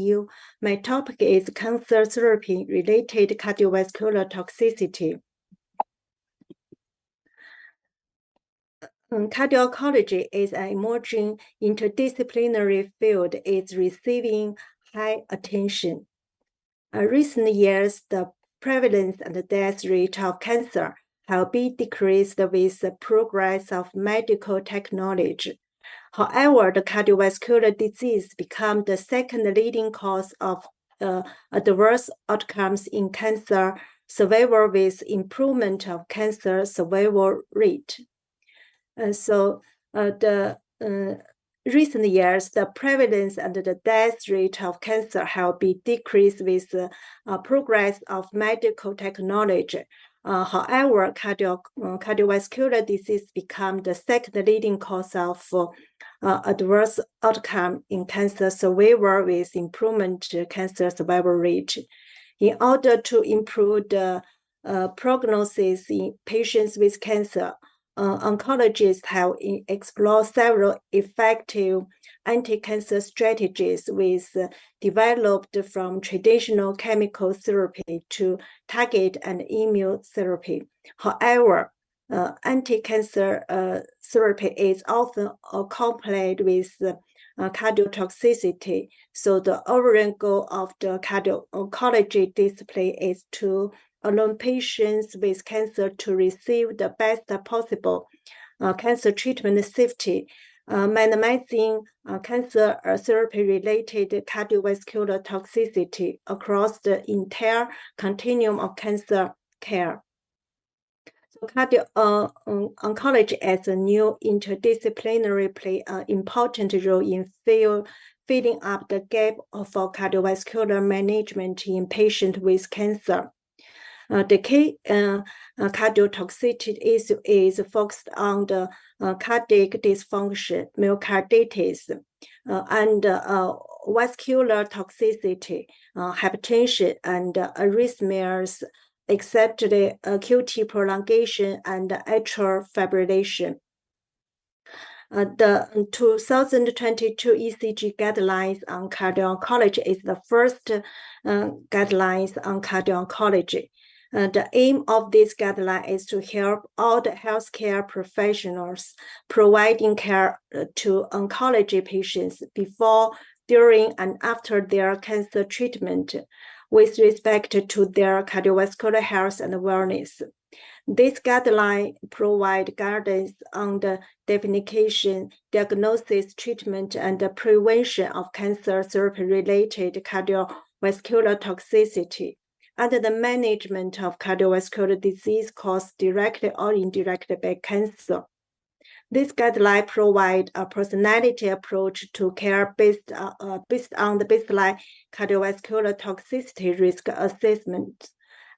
you. My topic is cancer therapy-related cardiovascular toxicity. Cardio-oncology is an emerging interdisciplinary field. It's receiving high attention. Recent years, the prevalence and the death rate of cancer have been decreased with the progress of medical technology. However, the cardiovascular disease became the second leading cause of adverse outcomes in cancer survival, with improvement of cancer survival rate. Recent years, the prevalence and the death rate of cancer have been decreased with the progress of medical technology. However, cardiovascular disease become the second leading cause of adverse outcome in cancer survival, with improvement cancer survival rate. In order to improve the prognosis in patients with cancer, oncologists have explored several effective anti-cancer strategies developed from traditional chemical therapy to target and immunotherapy. However, anti-cancer therapy is often accompanied with cardiotoxicity. So the overall goal of the cardio-oncology discipline is to allow patients with cancer to receive the best possible cancer treatment safety, minimizing cancer therapy-related cardiovascular toxicity across the entire continuum of cancer care. So cardio-oncology as a new interdisciplinary play an important role in filling up the gap for cardiovascular management in patients with cancer. The key cardiotoxicity issue is focused on the cardiac dysfunction, myocarditis, and vascular toxicity, hypertension, and arrhythmias, except the QT prolongation and atrial fibrillation. The 2022 ECG guidelines on cardio-oncology is the first guidelines on cardio-oncology. The aim of this guideline is to help all the healthcare professionals providing care to oncology patients before, during, and after their cancer treatment, with respect to their cardiovascular health and wellness. This guideline provides guidance on the definition, diagnosis, treatment, and the prevention of cancer therapy-related cardiovascular toxicity, and the management of cardiovascular disease caused directly or indirectly by cancer. This guideline provides a personality approach to care based on the baseline cardiovascular toxicity risk assessment,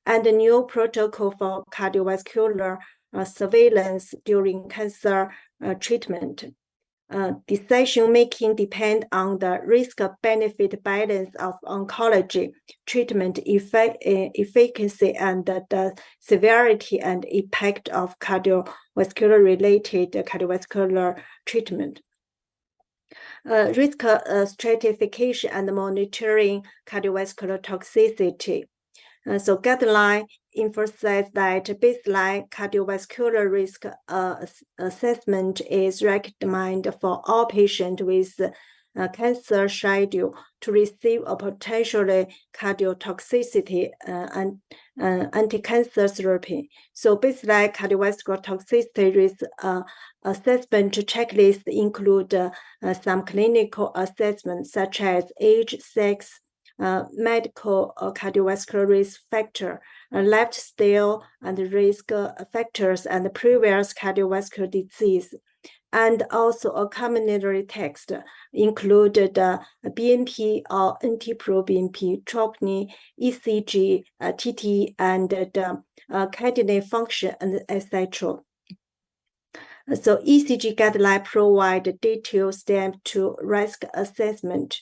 and a new protocol for cardiovascular surveillance during cancer treatment. Decision-making depends on the risk-benefit balance of oncology treatment efficacy and the severity and impact of cardiovascular-related cardiovascular treatment. Risk stratification and monitoring cardiovascular toxicity. So guideline emphasize that baseline cardiovascular risk assessment is recommended for all patients with cancer schedule to receive a potentially cardiotoxicity and anti-cancer therapy. So baseline cardiovascular toxicity risk assessment checklist include some clinical assessments such as age, sex, medical cardiovascular risk factor, lifestyle and risk factors, and previous cardiovascular disease. And also a commentary text included BNP or NT-proBNP, troponin, ECG, TT, and the kidney function, and etc. So ECG guideline provide detailed steps to risk assessment.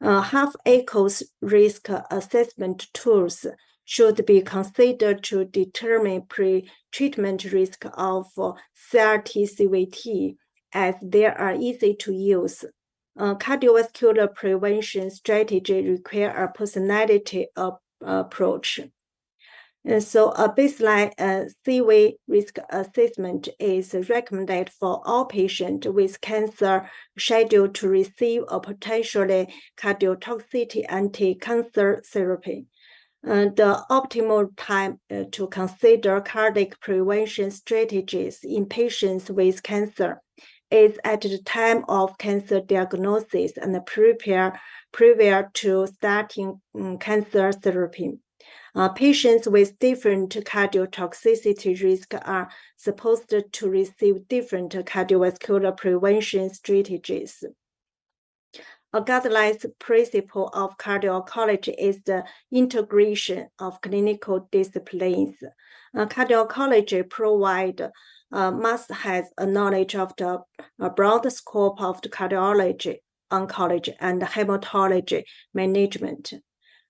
Half-acre risk assessment tools should be considered to determine pre-treatment risk of CRT-CVT, as they are easy to use. cardiovascular prevention strategy require a personality approach. So a baseline CV risk assessment is recommended for all patients with cancer scheduled to receive a potentially cardiotoxicity anti-cancer therapy. The optimal time to consider cardiac prevention strategies in patients with cancer is at the time of cancer diagnosis and prior to starting cancer therapy. Patients with different cardiotoxicity risk are supposed to receive different cardiovascular prevention strategies. A guideline principle of cardio-oncology is the integration of clinical disciplines. Cardio-oncology must have a knowledge of the broad scope of the cardiology, oncology, and hematology management.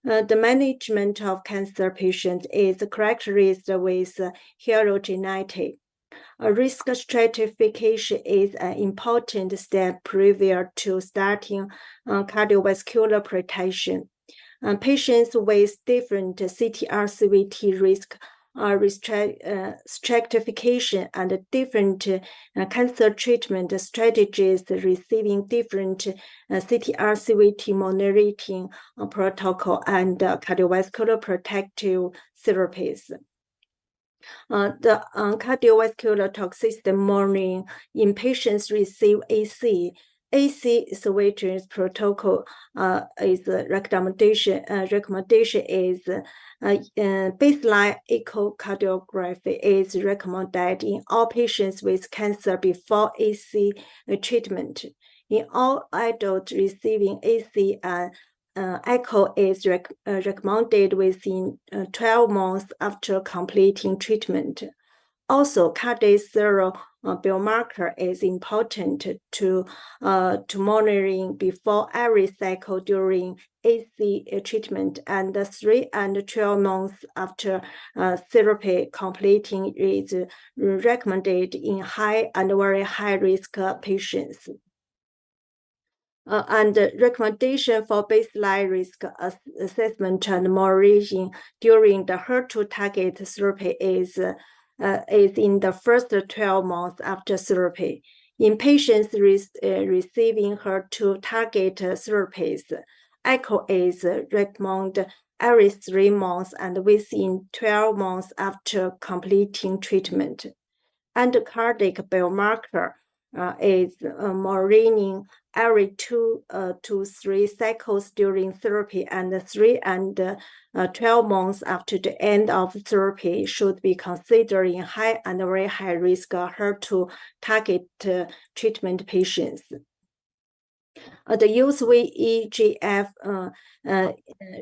The management of cancer patients is characterized with heterogeneity. A risk stratification is an important step prior to starting cardiovascular protection. Patients with different CTR-CVT risk stratification and different cancer treatment strategies receiving different CTR-CVT monitoring protocol and cardiovascular protective therapies. The cardiovascular toxicity monitoring in patients receive AC. AC surveillance protocol is recommendation is baseline echocardiography is recommended in all patients with cancer before AC treatment. In all adults receiving AC, echo is recommended within 12 months after completing treatment. Also, cardiac serial biomarker is important to monitoring before every cycle during AC treatment, and 3 and 12 months after therapy completing is recommended in high and very high risk patients. And recommendation for baseline risk assessment and monitoring during the HER2 target therapy is in the first 12 months after therapy. In patients receiving HER2 target therapies, echo is recommended every 3 months and within 12 months after completing treatment. And cardiac biomarker is monitoring every 2 to 3 cycles during therapy, and 3 and 12 months after the end of therapy should be considered in high and very high risk HER2 target treatment patients. The use VEGF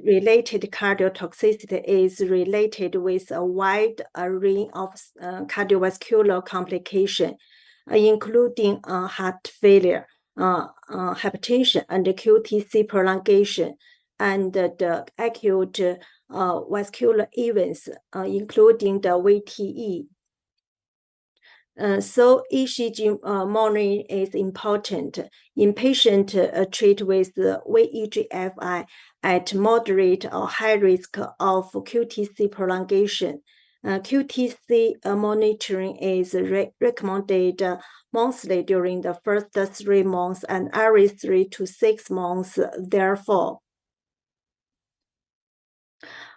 related cardiotoxicity is related with a wide array of cardiovascular complications, including heart failure, hypertension, and QTc prolongation, and the acute vascular events, including the VTE. So ECG monitoring is important in patients treated with VEGF at moderate or high risk of QTc prolongation. QTc monitoring is recommended monthly during the first 3 months and every 3 to 6 months therefore.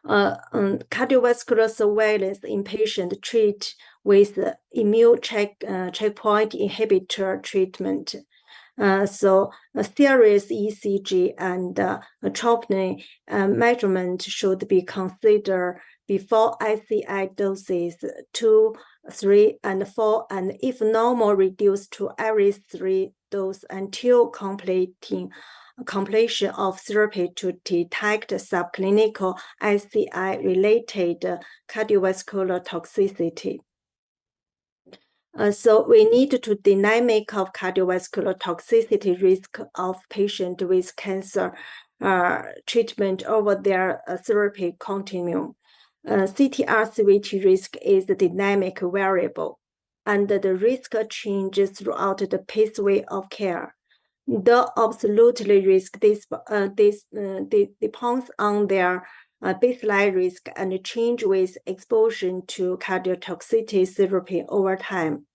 Cardiovascular surveillance in patients treated with immune checkpoint inhibitor treatment. So a serious ECG and troponin measurement should be considered before ICI doses 2, 3, and 4, and if normal, reduced to every 3 doses until completion of therapy to detect subclinical ICI-related cardiovascular toxicity. So we need to dynamic of cardiovascular toxicity risk of patients with cancer treatment over their therapy continuum. CTR-CVT risk is a dynamic variable, and the risk changes throughout the pathway of care. The absolute risk depends on their baseline risk and change with exposure to cardiotoxicity therapy over time.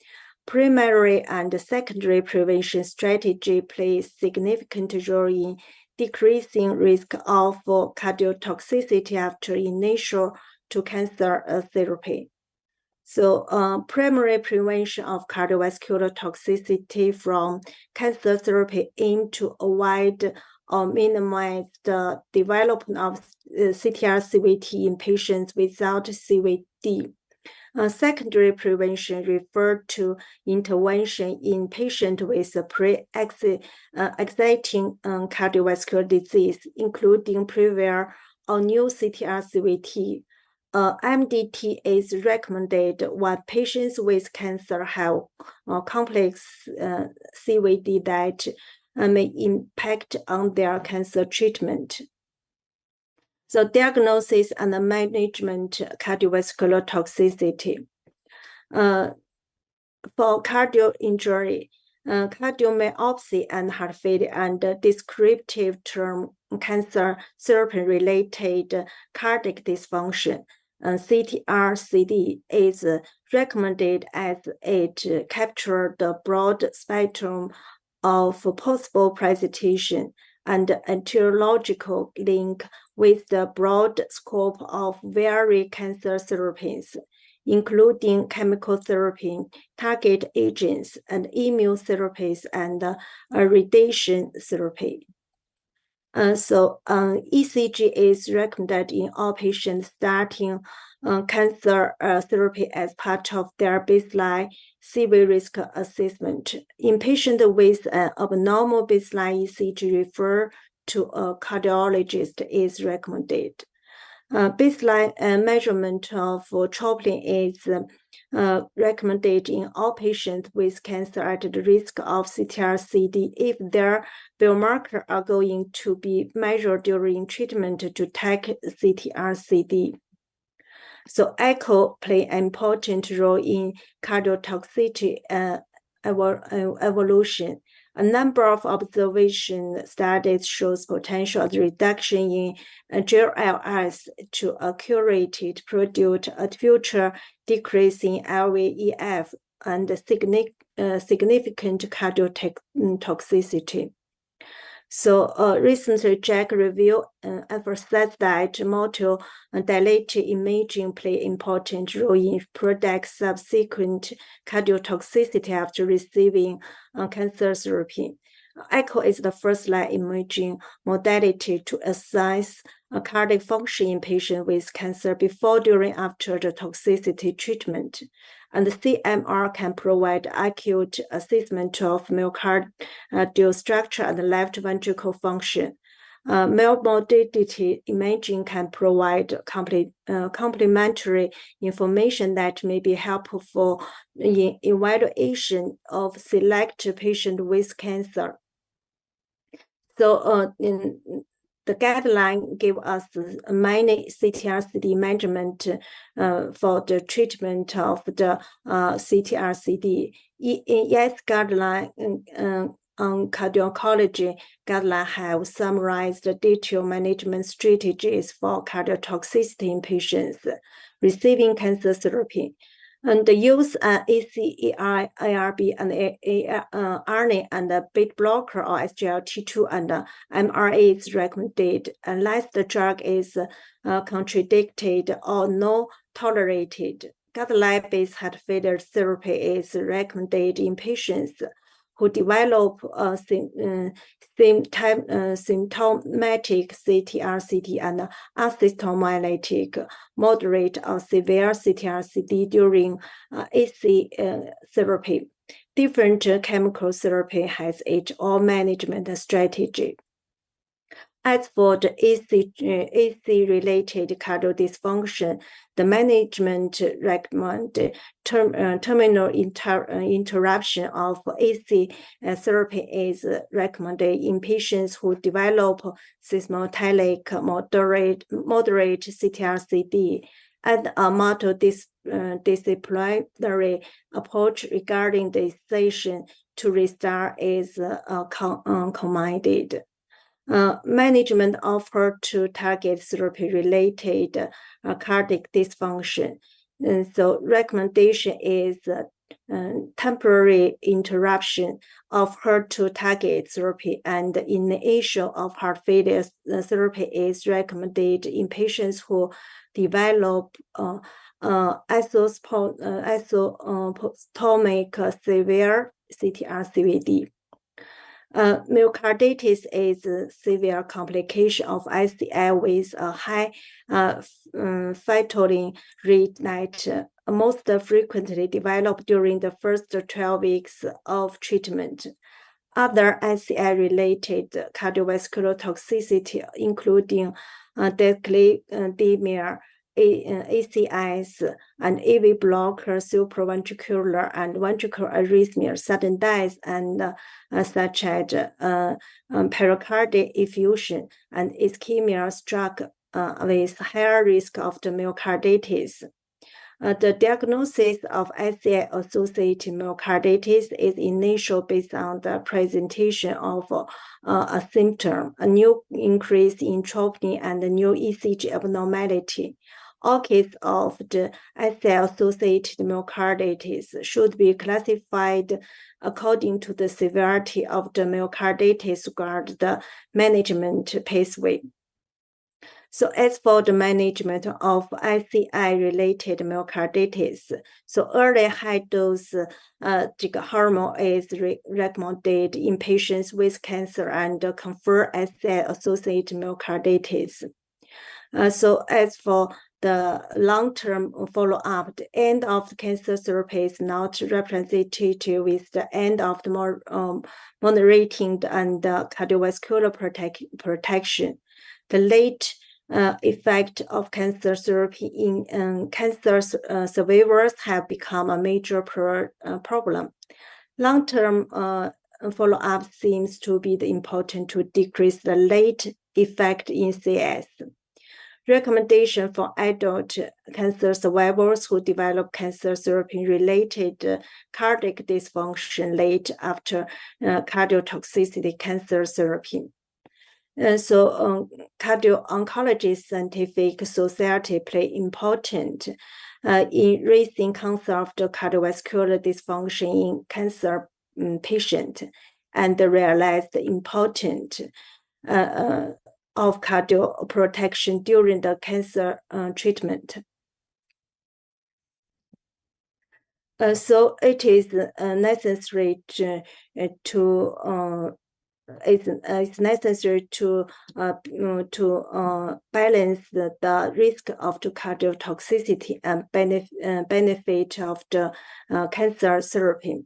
Primary and secondary prevention strategy play significant role in decreasing risk of cardiotoxicity after initial to cancer therapy. So primary prevention of cardiovascular toxicity from cancer therapy aim to avoid or minimize the development of CTR-CVT in patients without CVD. Secondary prevention refer to intervention in patients with pre-exciting cardiovascular disease, including previous or new CTR-CVT. MDT is recommended when patients with cancer have complex CVD that may impact on their cancer treatment. So diagnosis and management cardiovascular toxicity. For cardio injury, cardiomyopathy and heart failure and descriptive term cancer therapy-related cardiac dysfunction, CTR-CD is recommended as it captures the broad spectrum of possible presentation and etiological link with the broad scope of various cancer therapies, including chemical therapy, target agents, and immunotherapies, and radiation therapy. ECG is recommended in all patients starting cancer therapy as part of their baseline CV risk assessment. In patients with an abnormal baseline ECG, refer to a cardiologist is recommended. Baseline measurement of troponin is recommended in all patients with cancer at the risk of CTR-CD if their biomarkers are going to be measured during treatment to detect CTR-CD. So echo play an important role in cardiotoxicity evolution. A number of observation studies shows potential reduction in GW-ICC to accurate predict a future decrease in LVEF and significant cardiotoxicity. So recently, JACC review emphasized that multi-dilated imaging play important role in predict subsequent cardiotoxicity after receiving cancer therapy. Echo is the first-line imaging modality to assess cardiac function in patients with cancer before, during, after the toxicity treatment. And the CMR can provide accurate assessment of myocardial structure and left ventricle function. Multimodality imaging can provide complementary information that may be helpful in evaluation of select patient with cancer. So the guideline give us many CTR-CD measurement for the treatment of the CTR-CD. Yes, guideline on cardio-oncology guideline have summarized the detailed management strategies for cardiotoxicity in patients receiving cancer therapy. And the use ACEI, ARB, and RNA and the beta blocker or SGLT2 and MRA is recommended unless the drug is contradicted or not tolerated. Guideline-based heart failure therapy is recommended in patients who develop symptomatic CTR-CD and asymptomatic moderate or severe CTR-CD during AC therapy. Different chemical therapy has its own management strategy. As for the AC-related cardio dysfunction, the management recommends terminal interruption of AC therapy is recommended in patients who develop symptomatic moderate CTR-CD, and a multidisciplinary approach regarding the cessation to restart is commanded. Management of HER2 target therapy-related cardiac dysfunction. And so recommendation is temporary interruption of HER2 target therapy, and initiation of heart failure therapy is recommended in patients who develop isopostemic severe CTR-CVD. Myocarditis is a severe complication of ICI with a high fatality rate that most frequently develop during the first 12 weeks of treatment. Other ICI-related cardiovascular toxicity, including dyslipidemia, ACIs, and AV blocker, supraventricular and ventricular arrhythmia, sudden death, and such as pericardial effusion and ischemia, struck with higher risk of the myocarditis. The diagnosis of ICI-associated myocarditis is initial based on the presentation of a symptom, a new increase in troponin, and a new ECG abnormality. All cases of the ICI-associated myocarditis should be classified according to the severity of the myocarditis regarding the management pathway. So as for the management of ICI-related myocarditis, so early high-dose hormone is recommended in patients with cancer and confirm ICI-associated myocarditis. So as for the long-term follow-up, the end of the cancer therapy is not representative with the end of the more moderating and cardiovascular protection. The late effect of cancer therapy in cancer survivors have become a major problem. Long-term follow-up seems to be important to decrease the late effect in CS. Recommendation for adult cancer survivors who develop cancer therapy-related cardiac dysfunction late after cardiotoxicity cancer therapy. Cardio-oncology scientific society play important in raising concept of cardiovascular dysfunction in cancer patient, and realize the importance of cardio protection during the cancer treatment. So it is necessary to balance the risk of the cardiotoxicity and benefit of the cancer therapy.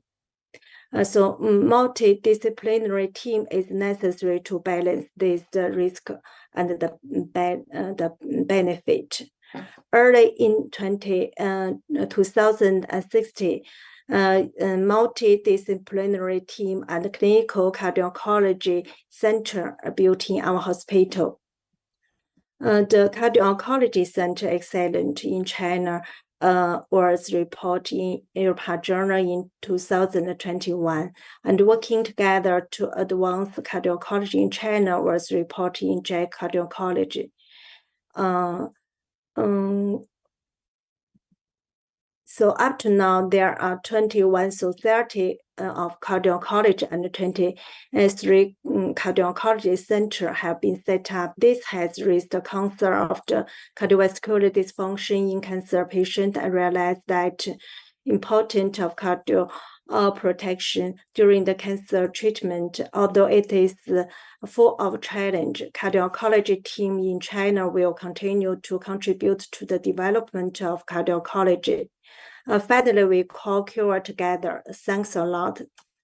So multidisciplinary team is necessary to balance this risk and the benefit. Early in 2060, multidisciplinary team and clinical cardio-oncology center are built in our hospital. The cardio-oncology center excellent in China was reported in European Journal in 2021, and working together to advance cardio-oncology in China was reported in JACC Cardio-oncology. So up to now, there are 21 society of cardio-oncology and 23 cardio-oncology centers have been set up. This has raised the concern of the cardiovascular dysfunction in cancer patients and realized that importance of cardio protection during the cancer treatment. Although it is full of challenge, cardio-oncology team in China will continue to contribute to the development of cardio-oncology. Finally, we call Cure together. Thanks a lot.